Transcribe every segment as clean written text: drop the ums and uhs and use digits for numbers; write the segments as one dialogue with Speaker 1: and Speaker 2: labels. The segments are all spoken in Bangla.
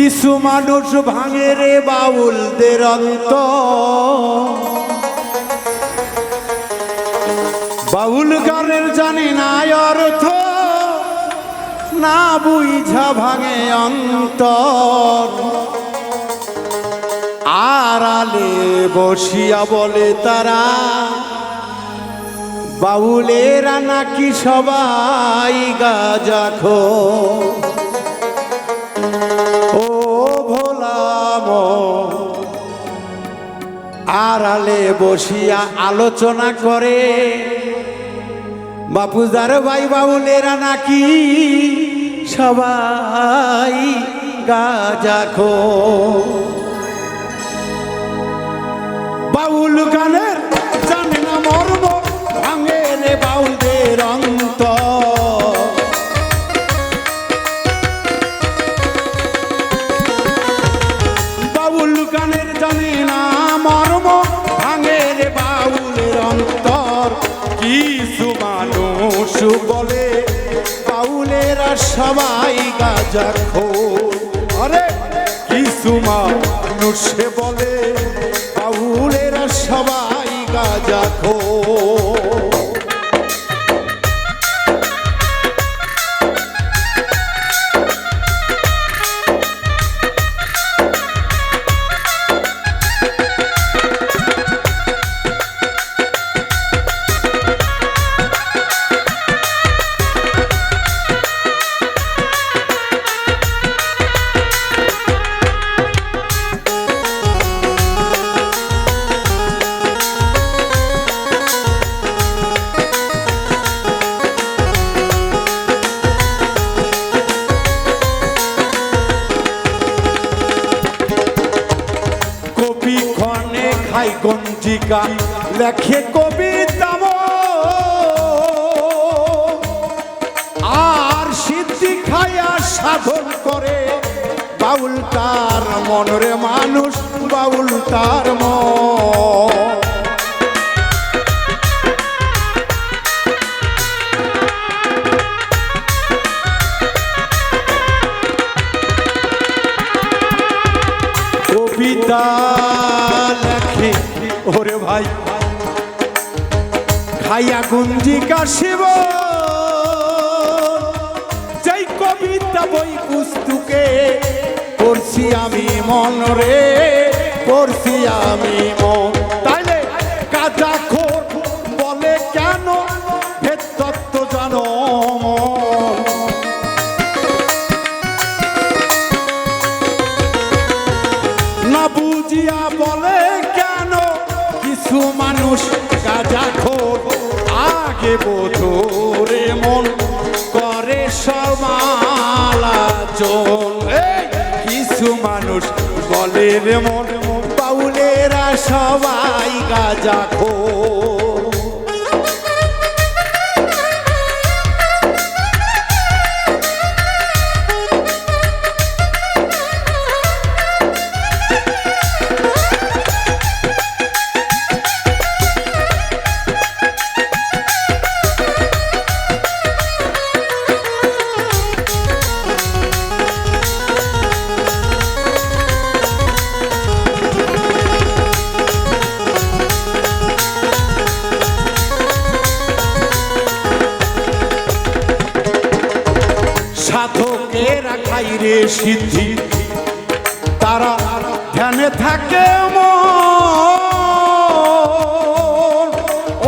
Speaker 1: কিছু মানুষ ভাঙে রে বাউলদের অন্তর, বাউল গানের জানি না অর্থ, না বুঝা ভাঙে অন্তর। আড়ালে বসিয়া বলে তারা বাউলেরা নাকি সবাই গাঁজাখোর। ও ভোলাম আড়ালে বসিয়া আলোচনা করে বাপুজার ভাই বাউলেরা নাকি সবাই গাঁজাখোর। বাউল গানের জানে না মর্ম, ভাঙে রে বাউলদের অন্তর। বাউল গানের জানে না মর্ম, ভাঙে রে বাউলের অন্তর। কিছু মানুষ বলে বাউলেরা সবাই গাঁজাখোর। আরে কিছু মানুষ বলে বাউলেরা সবাই গাঁজাখোর। গঞ্জিকা লেখে কবিতা আর সিদ্ধি খায়া সাধন করে বাউল তার মনরে মানুষ, বাউল তার মন। কবিতা লেখে ওরে ভাই খাইয়া গুঞ্জিকা শিব, যেই কবিতা বই পুস্তকে পড়ছি আমি মন রে, পড়ছি আমি মন। তাইলে গাঁজাখোর বলে কেন ভেদ তত্ত্ব জানো না বুঝিয়া বলে কেন কিছু মানুষ গাঁজাখোর। আগে বোধরে মন করে সমালোচন, কিছু মানুষ বলে রে মন বাউলেরা সবাই গাঁজাখোর। সাধকেরা খাই রে সিদ্ধি, তারা ধ্যানে থাকে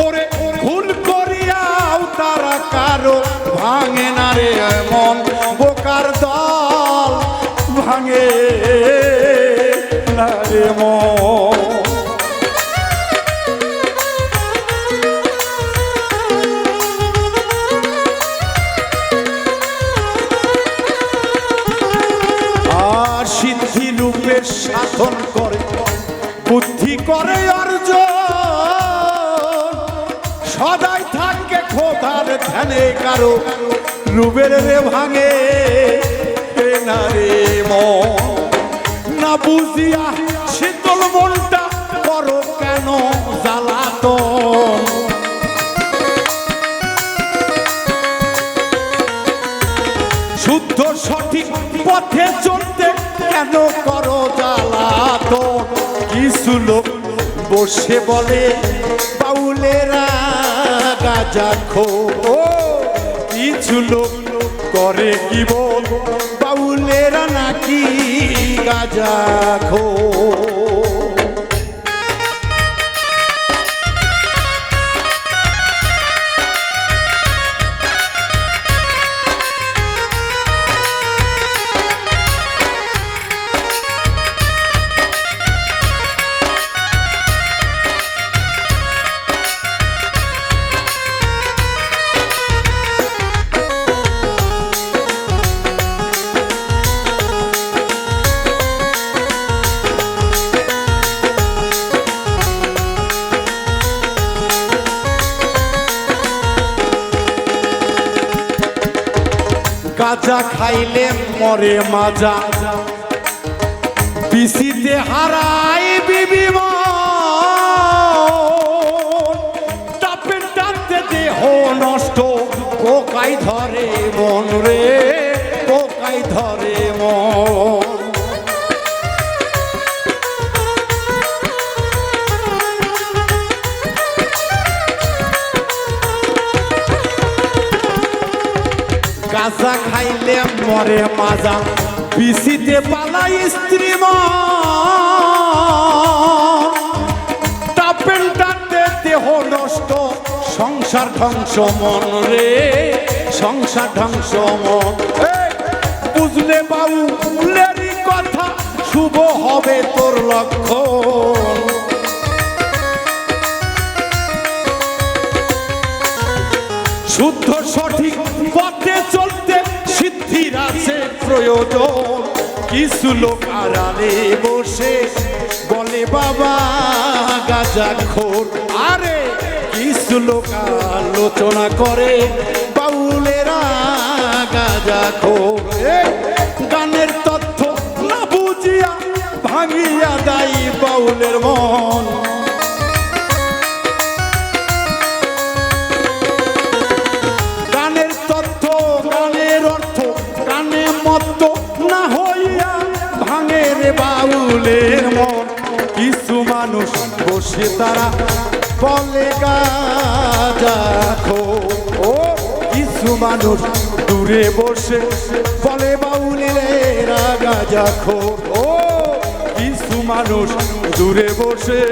Speaker 1: ওরে ভুল করিয়াও তারা কারো ভাঙে না রে মন। বোকার দল ভাঙে না রে মন। সিদ্ধি রূপে সাধন করে বুদ্ধি করে অর্জন, সদাই থাকে খোদার ধ্যানে কারো রূপের রে ভাঙে না রে মন। না বুঝিয়া শীতল মনটা করো কেন জ্বালাতন। শুদ্ধ সঠিক পথে চলতে কেন বসে বলে বাউলেরা গাজা খো। কিছু লোক করে কি বল বাউলেরা নাকি গাজা খো। গাজা খাইলে মরে মাজা পিসিতে হারাই বিবি টাপের টানতে দেহ নষ্ট পোকাই ধরে মন রে পোকাই ধরে মন। গাজা খাইলে মরে মাজা পিসিতে পালাই স্ত্রী টাপেন টানতে দেহ নষ্ট সংসার ধ্বংস মন রে সংসার ধ্বংস মন। বুঝলে বাউলেরই কথা শুভ হবে তোর লক্ষণ। শুদ্ধ সঠিক পথে চলতে সিদ্ধির আছে প্রয়োজন। কিছু লোক আড়ালে বসে বলে বাবা গাজা খোর। আরে কিছু লোক আলোচনা করে বাউলেরা গাজা খোর। গানের তথ্য না বুঝিয়া ভাঙিয়া দেয় বাউলের মন। বাউলের মন কিছু মানুষ বসে তারা বলে গাজা খো। কিছু মানুষ দূরে বসে বলে বাউলেরা গাজা খো। কিছু মানুষ দূরে বসে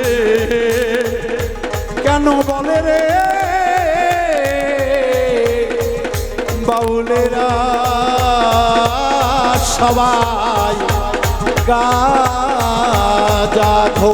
Speaker 1: কেন বলে রে বাউলেরা সবাই গাজা খো।